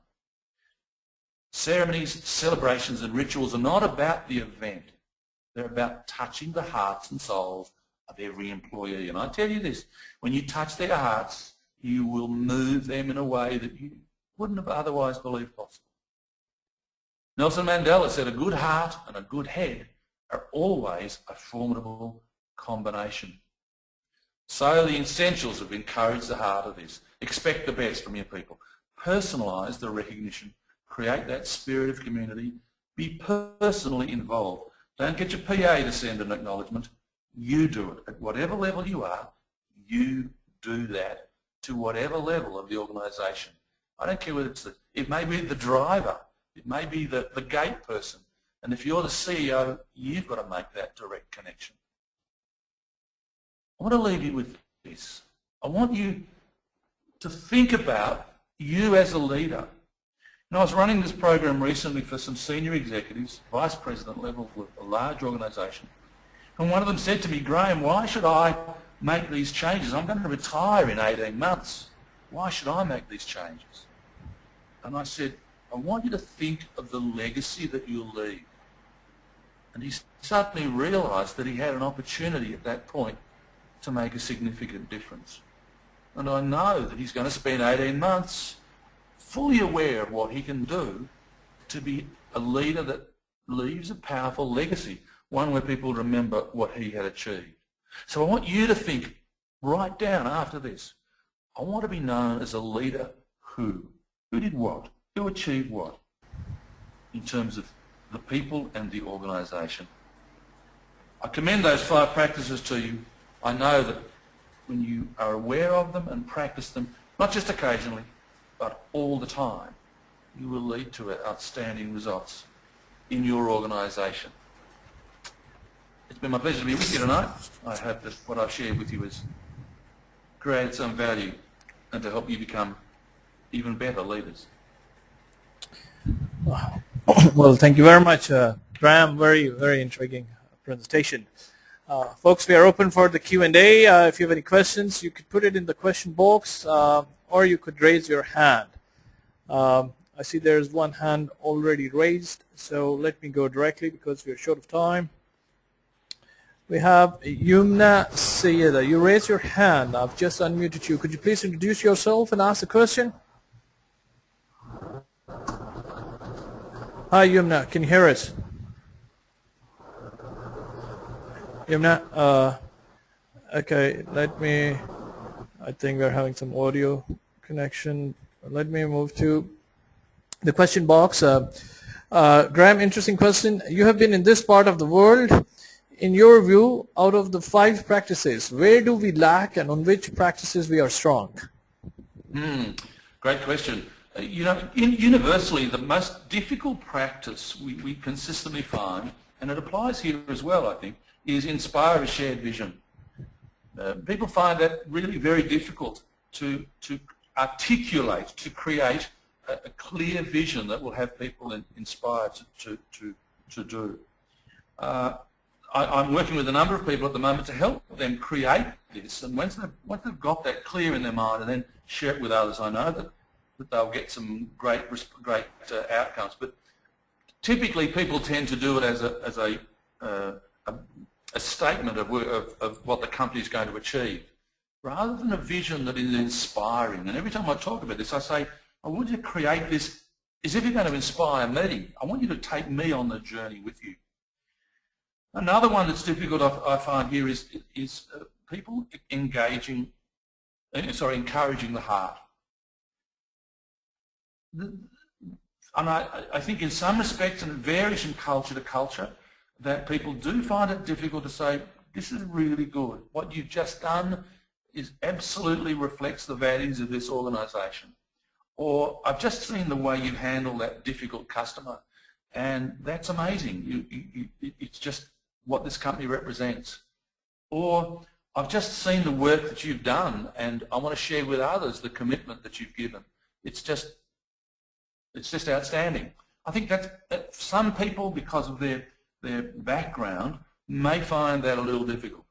Ceremonies, celebrations and rituals are not about the event. They're about touching the hearts and souls of every employee. And I tell you this, when you touch their hearts, you will move them in a way that you wouldn't have otherwise believed possible. Nelson Mandela said a good heart and a good head are always a formidable combination. So the essentials have encouraged the heart of this. Expect the best from your people. Personalise the recognition. Create that spirit of community. Be personally involved. Don't get your PA to send an acknowledgement. You do it. At whatever level you are, you do that to whatever level of the organisation. I don't care whether it may be the driver, it may be the gate person, and if you're the CEO, you've got to make that direct connection. I want to leave you with this. I want you to think about you as a leader. I was running this program recently for some senior executives, vice president level with a large organisation, and one of them said to me, Graham, why should I make these changes? I'm going to retire in 18 months. Why should I make these changes? And I said, I want you to think of the legacy that you'll leave. And he suddenly realised that he had an opportunity at that point to make a significant difference. And I know that he's going to spend 18 months fully aware of what he can do to be a leader that leaves a powerful legacy, one where people remember what he had achieved. So I want you to think, write down after this, I want to be known as a leader who did what, who achieved what, in terms of the people and the organisation. I commend those 5 practices to you. I know that when you are aware of them and practice them, not just occasionally, but all the time, you will lead to outstanding results in your organisation. It's been my pleasure to be with you tonight. I hope that what I've shared with you has created some value and to help you become even better leaders. Well, thank you very much, Graham. Very, very intriguing presentation. Folks, we are open for the Q&A. If you have any questions, you could put it in the question box or you could raise your hand. I see there's one hand already raised, so let me go directly because we are short of time. We have Yumna Sayeda. You raised your hand. I've just unmuted you. Could you please introduce yourself and ask the question? Hi, Yumna. Can you hear us? Yumna, okay, I think we're having some audio connection. Let me move to the question box. Graham, interesting question. You have been in this part of the world. In your view, out of the 5 practices, where do we lack and on which practices we are strong? Great question. You know, universally, the most difficult practice we consistently find, and it applies here as well, I think, is inspire a shared vision. People find that really very difficult to articulate, to create a clear vision that will have people inspired to do. I'm working with a number of people at the moment to help them create this, and once they've got that clear in their mind and then share it with others, I know that they'll get some great outcomes. But typically people tend to do it as a statement of what the company is going to achieve, rather than a vision that is inspiring. And every time I talk about this, I say, I want you to create this as if you're going to inspire me. I want you to take me on the journey with you. Another one that's difficult I find here is people encouraging the heart. And I think in some respects, and it varies from culture to culture, that people do find it difficult to say, this is really good. What you've just done absolutely reflects the values of this organisation. Or I've just seen the way you handle that difficult customer, and that's amazing. It's just what this company represents. Or I've just seen the work that you've done, and I want to share with others the commitment that you've given. It's just outstanding. I think that some people, because of their background, may find that a little difficult.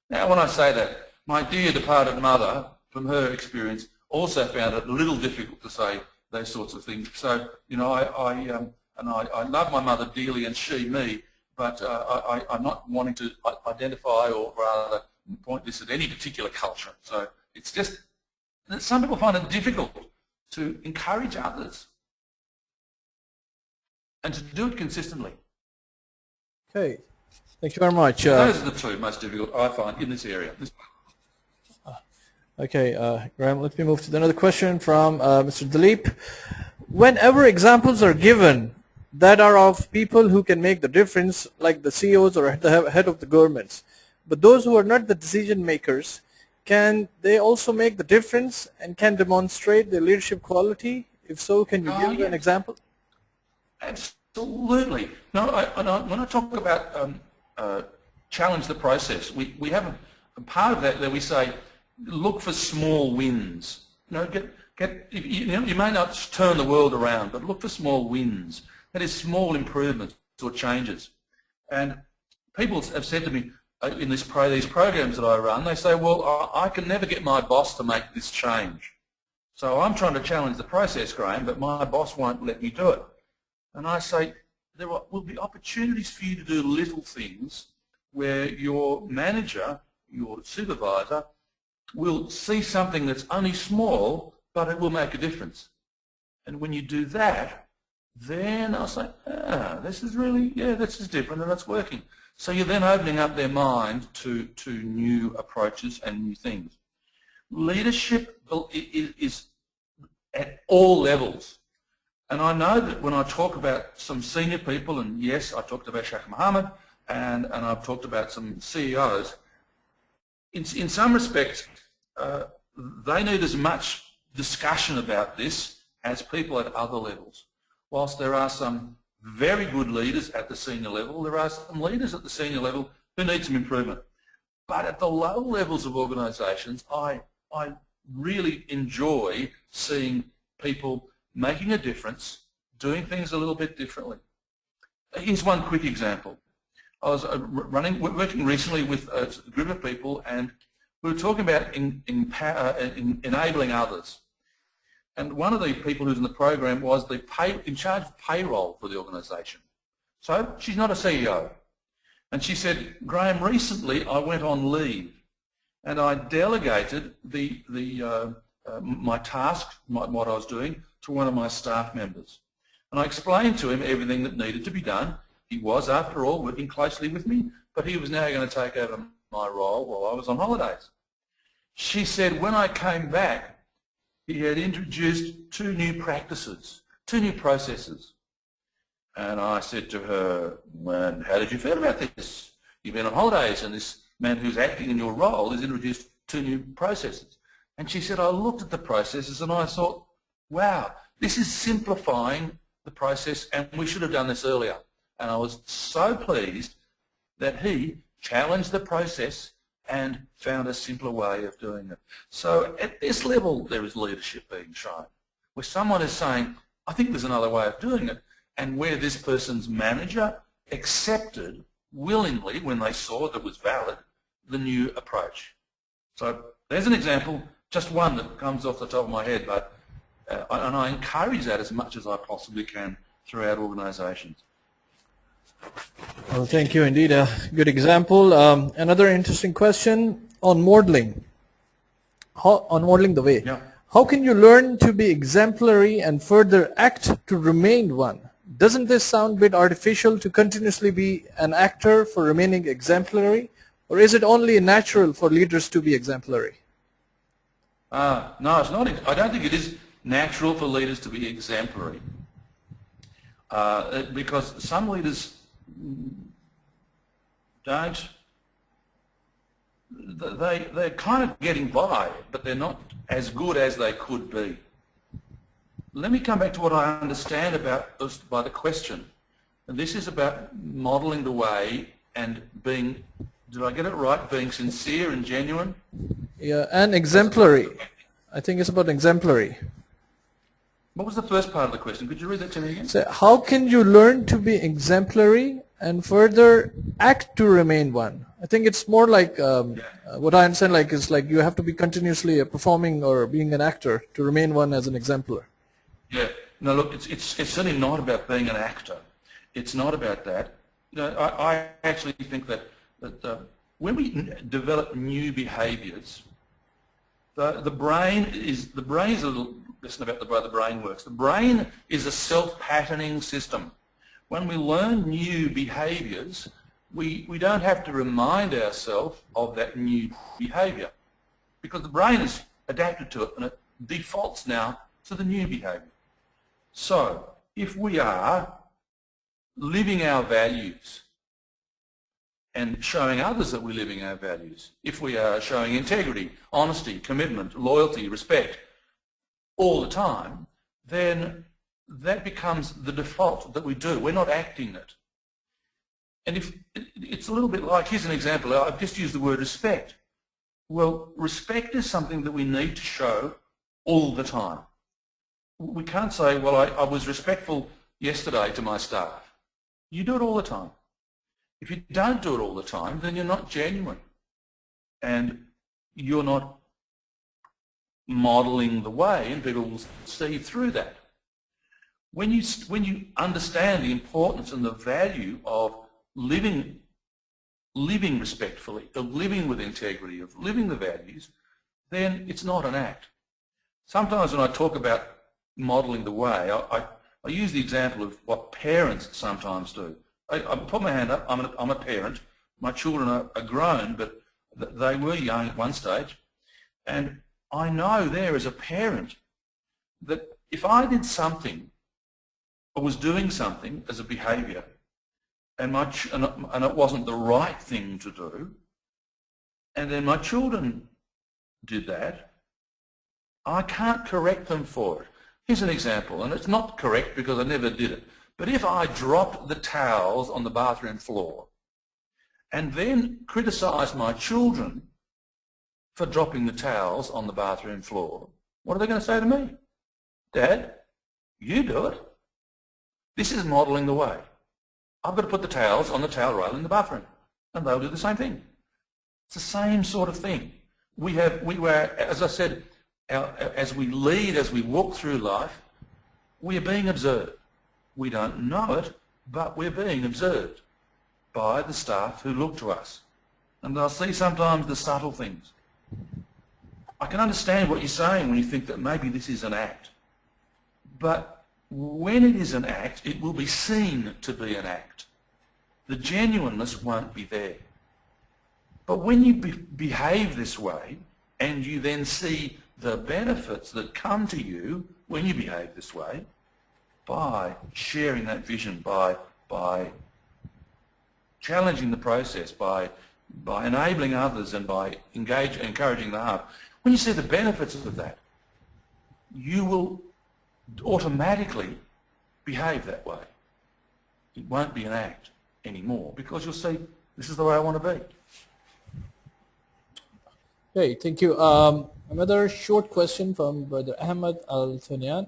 Now, when I say that, my dear departed mother, from her experience, also found it a little difficult to say those sorts of things. So, you know, I love my mother dearly, and she me, but I'm not wanting to identify or rather point this at any particular culture. So it's just that some people find it difficult to encourage others and to do it consistently. Okay, thank you very much. Those are the 2 most difficult I find in this area. Okay, Graham, let me move to another question from Mr. Dilip. Whenever examples are given that are of people who can make the difference, like the CEOs or the head of the governments, but those who are not the decision makers, can they also make the difference and can demonstrate their leadership quality? If so, can you give an example? Absolutely. No, when I talk about challenge the process, we have a part of that we say, look for small wins. You know, you may not turn the world around, but look for small wins. That is, small improvements or changes. And people have said to me in these programs that I run, they say, well, I can never get my boss to make this change. So I'm trying to challenge the process, Graham, but my boss won't let me do it. And I say, there will be opportunities for you to do little things where your manager, your supervisor, will see something that's only small, but it will make a difference. And when you do that, then I'll say, this is really, this is different and it's working. So you're then opening up their mind to new approaches and new things. Leadership is at all levels. And I know that when I talk about some senior people, and yes, I talked about Sheikh Mohammed, and I've talked about some CEOs, in some respects, they need as much discussion about this as people at other levels. Whilst there are some very good leaders at the senior level, there are some leaders at the senior level who need some improvement. But at the lower levels of organisations, I really enjoy seeing people making a difference, doing things a little bit differently. Here's one quick example. I was working recently with a group of people, and we were talking about enabling others. And one of the people who's in the program was in charge of payroll for the organisation. So she's not a CEO. And she said, Graham, recently I went on leave and I delegated my task, what I was doing, to one of my staff members. And I explained to him everything that needed to be done. He was, after all, working closely with me, but he was now going to take over my role while I was on holidays. She said, when I came back, he had introduced 2 new practices, 2 new processes. And I said to her, well, how did you feel about this? You've been on holidays and this man who's acting in your role has introduced 2 new processes. And she said, I looked at the processes and I thought, wow, this is simplifying the process and we should have done this earlier. And I was so pleased that he challenged the process and found a simpler way of doing it. So at this level there is leadership being shown, where someone is saying, I think there's another way of doing it, and where this person's manager accepted willingly, when they saw that it was valid, the new approach. So there's an example, just one that comes off the top of my head, but and I encourage that as much as I possibly can throughout organisations. Well, thank you indeed. A good example. Another interesting question on modeling. On modeling the way. Yeah. How can you learn to be exemplary and further act to remain one? Doesn't this sound a bit artificial to continuously be an actor for remaining exemplary? Or is it only natural for leaders to be exemplary? No, it's not. I don't think it is natural for leaders to be exemplary. Because some leaders don't, they're kind of getting by, but they're not as good as they could be. Let me come back to what I understand about by the question. And this is about modelling the way and being, did I get it right, being sincere and genuine? Yeah, and exemplary. I think it's about exemplary. What was the first part of the question? Could you read that to me again? So how can you learn to be exemplary and further act to remain one? I think it's more like what I understand like is like you have to be continuously performing or being an actor to remain one as an exemplar. Yeah. No, look, it's certainly not about being an actor. It's not about that. You know, I actually think that when we develop new behaviours, the brain is a little. Listen about the way the brain works. The brain is a self-patterning system. When we learn new behaviours, we don't have to remind ourselves of that new behaviour because the brain is adapted to it and it defaults now to the new behaviour. So if we are living our values and showing others that we're living our values, if we are showing integrity, honesty, commitment, loyalty, respect, all the time, then that becomes the default that we do. We're not acting it. And if it's a little bit like, here's an example, I've just used the word respect. Well, respect is something that we need to show all the time. We can't say, well, I was respectful yesterday to my staff. You do it all the time. If you don't do it all the time, then you're not genuine. And you're not modelling the way, and people will see through that. When you understand the importance and the value of living respectfully, of living with integrity, of living the values, then it's not an act. Sometimes when I talk about modelling the way, I use the example of what parents sometimes do. I put my hand up, I'm a parent, my children are grown, but they were young at one stage, and I know there as a parent that if I did something or was doing something as a behaviour and it wasn't the right thing to do, and then my children did that, I can't correct them for it. Here's an example, and it's not correct because I never did it, but if I dropped the towels on the bathroom floor and then criticised my children for dropping the towels on the bathroom floor, what are they going to say to me? Dad, you do it. This is modelling the way. I've got to put the towels on the towel rail in the bathroom, and they'll do the same thing. It's the same sort of thing. We were, as I said, as we lead, as we walk through life, we are being observed. We don't know it, but we're being observed by the staff who look to us. And they'll see sometimes the subtle things. I can understand what you're saying when you think that maybe this is an act. But when it is an act, it will be seen to be an act. The genuineness won't be there. But when you behave this way and you then see the benefits that come to you when you behave this way by sharing that vision, by challenging the process, by enabling others and by encouraging the heart. When you see the benefits of that, you will automatically behave that way. It won't be an act anymore because you'll see this is the way I want to be. Okay, thank you. Another short question from Brother Ahmed Al-Thanian.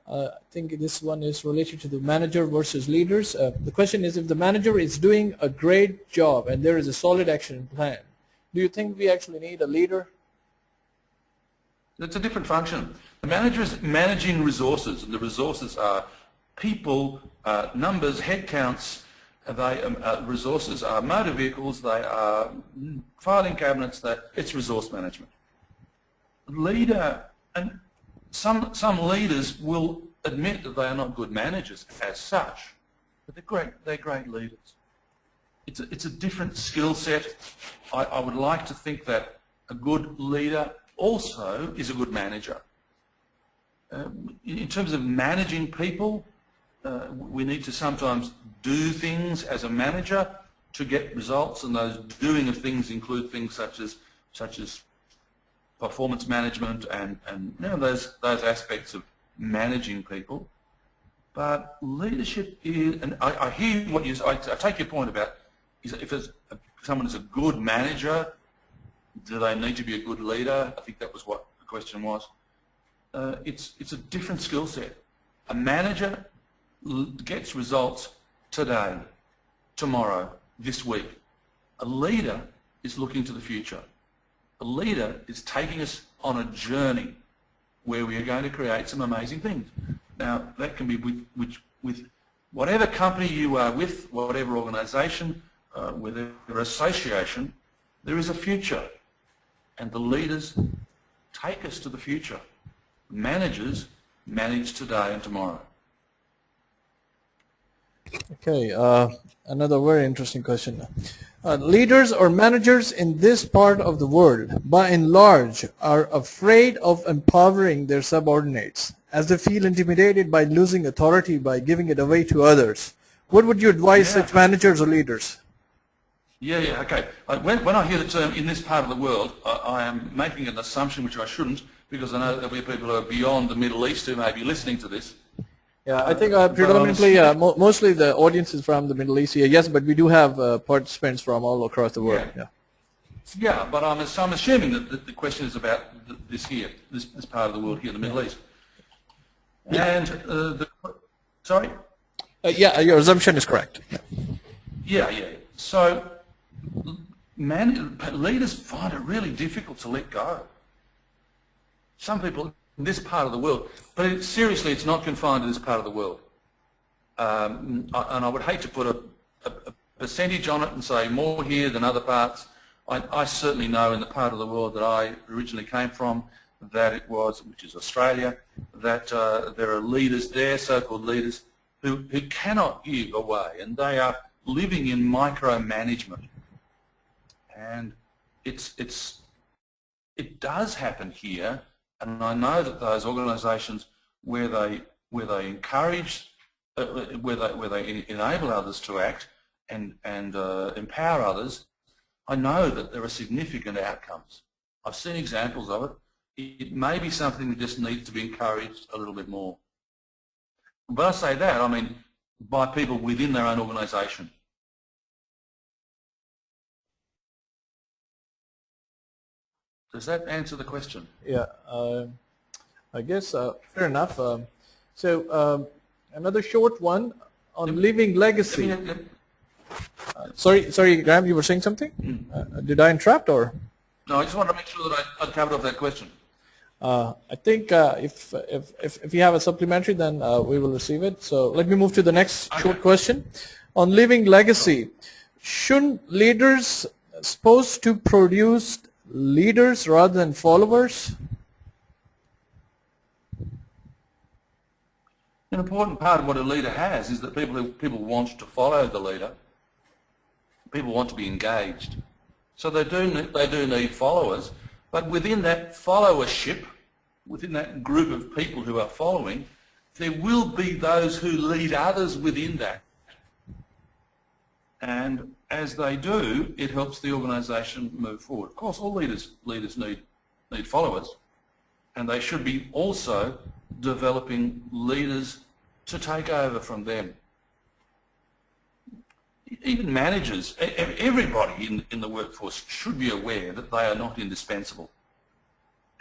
I think this one is related to the manager versus leaders. The question is, if the manager is doing a great job and there is a solid action plan, do you think we actually need a leader? It's a different function. The manager is managing resources, and the resources are people, numbers, head counts. Resources are motor vehicles, they are filing cabinets, it's resource management. Leader, and some leaders will admit that they are not good managers as such, but they're great leaders. It's a different skill set. I would like to think that a good leader also is a good manager. In terms of managing people, we need to sometimes do things as a manager to get results, and those doing of things include things such as performance management and those aspects of managing people. But leadership is, and I hear what you say, I take your point about if someone is a good manager, do they need to be a good leader? I think that was what the question was. It's a different skill set. A manager gets results today, tomorrow, this week. A leader is looking to the future. A leader is taking us on a journey where we are going to create some amazing things. Now, that can be with whatever company you are with, whatever organisation, whatever association, there is a future. And the leaders take us to the future. Managers manage today and tomorrow. Okay, another very interesting question. Leaders or managers in this part of the world, by and large, are afraid of empowering their subordinates, as they feel intimidated by losing authority by giving it away to others. What would you advise such managers or leaders? Yeah, okay. When I hear the term "in this part of the world," I am making an assumption which I shouldn't, because I know there'll be people who are beyond the Middle East who may be listening to this. Yeah, I think predominantly, mostly the audience is from the Middle East here. Yes, but we do have participants from all across the world. Yeah, but I'm assuming that the question is about this here, this part of the world here, the Middle East. And sorry? Yeah, your assumption is correct. Yeah. So leaders find it really difficult to let go. Some people in this part of the world, but seriously, it's not confined to this part of the world. And I would hate to put a percentage on it and say more here than other parts. I certainly know in the part of the world that I originally came from, that it was, which is Australia, that there are leaders there, so-called leaders, who cannot give away, and they are living in micromanagement. And it does happen here. And I know that those organisations where they encourage, where they enable others to act and empower others, I know that there are significant outcomes. I've seen examples of it. It may be something that just needs to be encouraged a little bit more. But I say that, I mean by people within their own organisation. Does that answer the question? Yeah, I guess fair enough. So another short one on leaving legacy. Sorry, Graham, you were saying something? Did I interrupt or? No, I just wanted to make sure that I'd covered off that question. I think if you have a supplementary, then we will receive it. So let me move to the next short question on leaving legacy. Shouldn't leaders supposed to produce leaders rather than followers? An important part of what a leader has is that people want to follow the leader. People want to be engaged. So they do need followers, But within that followership, within that group of people who are following, there will be those who lead others within that. And as they do, it helps the organisation move forward. Of course, all leaders need followers, and they should be also developing leaders to take over from them. Even managers, everybody in the workforce should be aware that they are not indispensable.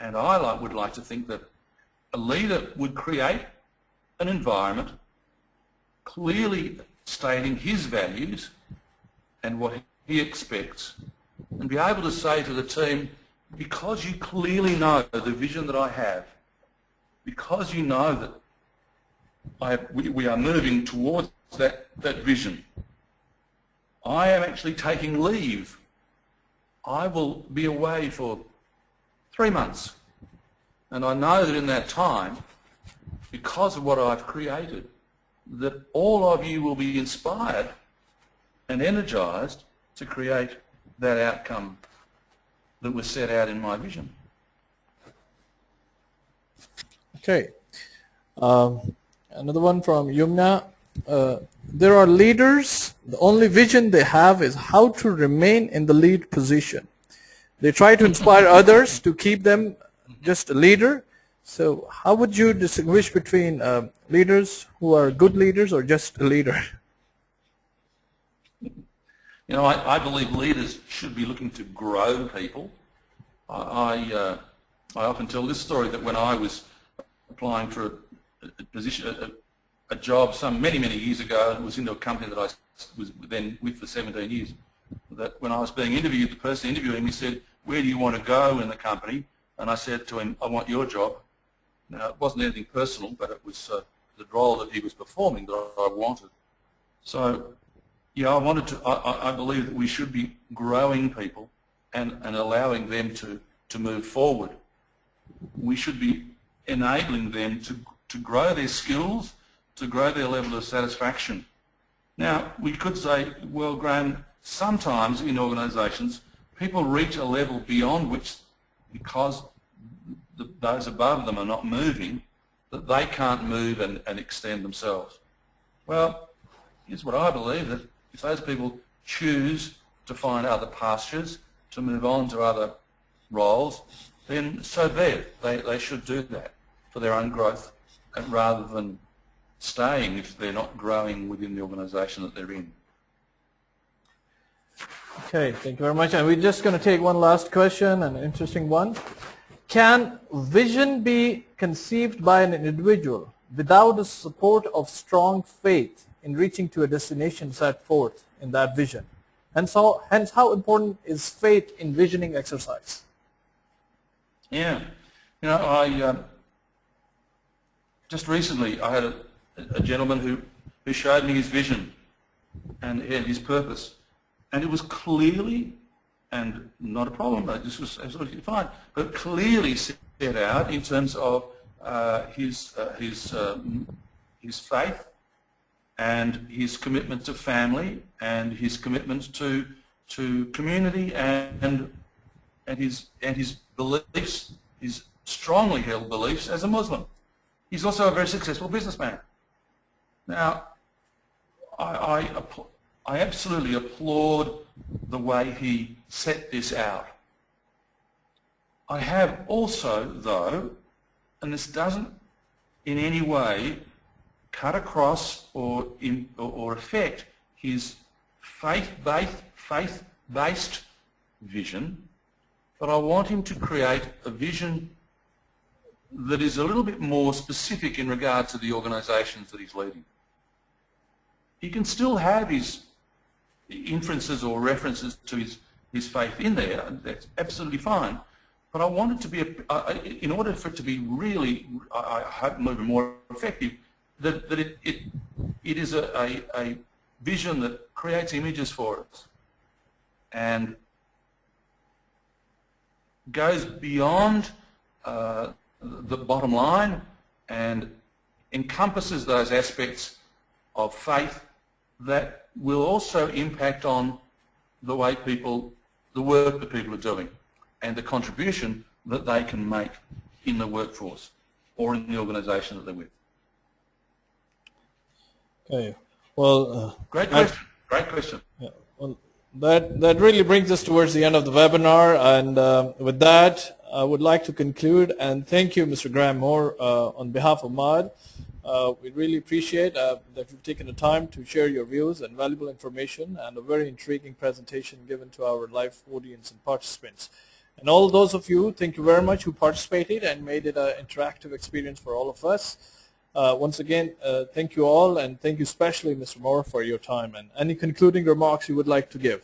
And I would like to think that a leader would create an environment clearly stating his values and what he expects, and be able to say to the team, because you clearly know the vision that I have, because you know that we are moving towards that vision, I am actually taking leave. I will be away for 3 months. And I know that in that time, because of what I've created, that all of you will be inspired and energized to create that outcome that was set out in my vision. Okay. Another one from Yumna. There are leaders, the only vision they have is how to remain in the lead position. They try to inspire others to keep them just a leader. So how would you distinguish between leaders who are good leaders or just a leader? You know, I believe leaders should be looking to grow people. I often tell this story that when I was applying for a position, a job many years ago, and it was into a company that I was then with for 17 years, that when I was being interviewed, the person interviewing me said, "Where do you want to go in the company?" And I said to him, "I want your job." Now, it wasn't anything personal, but it was the role that he was performing that I wanted. So, yeah, I believe that we should be growing people and allowing them to move forward. We should be enabling them to grow their skills, to grow their level of satisfaction. Now, we could say, well, Graham, sometimes in organisations, people reach a level beyond which, because those above them are not moving, that they can't move and extend themselves. Well, here's what I believe, that if those people choose to find other pastures, to move on to other roles, then so be it. They should do that for their own growth, rather than staying if they're not growing within the organisation that they're in. Okay, thank you very much. And we're just going to take one last question, an interesting one. Can vision be conceived by an individual without the support of strong faith in reaching to a destination set forth in that vision? And so, hence, how important is faith in visioning exercise? Yeah, you know, I just recently I had a gentleman who showed me his vision and his purpose, and it was clearly, and not a problem, this was absolutely fine, but clearly set out in terms of his faith and his commitment to family and his commitment to community and his beliefs, his strongly held beliefs as a Muslim. He's also a very successful businessman. Now, I absolutely applaud the way he set this out. I have also, though, and this doesn't in any way cut across or affect his faith-based vision, but I want him to create a vision that is a little bit more specific in regard to the organisations that he's leading. He can still have his inferences or references to his faith in there, that's absolutely fine, but I want it to be, in order for it to be really, I hope, moving more effective, that it is a vision that creates images for us and goes beyond the bottom line and encompasses those aspects of faith that will also impact on the way the work that people are doing and the contribution that they can make in the workforce or in the organisation that they're with. Okay. Well, Great question. Great question. yeah, well, that really brings us towards the end of the webinar, and with that, I would like to conclude and thank you, Mr. Graham Moore, on behalf of MAD. We really appreciate that you've taken the time to share your views and valuable information and a very intriguing presentation given to our live audience and participants. And all those of you, thank you very much who participated and made it an interactive experience for all of us. Once again, thank you all, and thank you especially, Mr. Moore, for your time. And any concluding remarks you would like to give?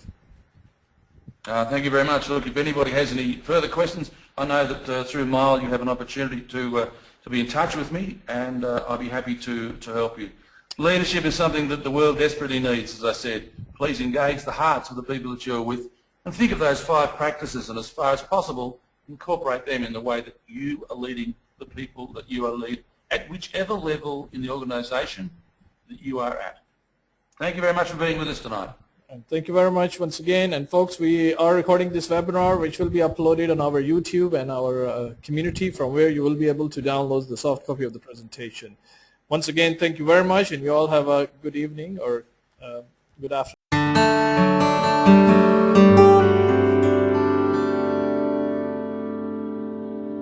Thank you very much. Look, if anybody has any further questions, I know that through Mile you have an opportunity to be in touch with me, and I'll be happy to help you. Leadership is something that the world desperately needs, as I said. Please engage the hearts of the people that you're with, and think of those 5 practices, and as far as possible, incorporate them in the way that you are leading the people that you are leading at whichever level in the organisation that you are at. Thank you very much for being with us tonight. And thank you very much once again. And folks, we are recording this webinar, which will be uploaded on our YouTube and our community, from where you will be able to download the soft copy of the presentation. Once again, thank you very much, and you all have a good evening or good afternoon.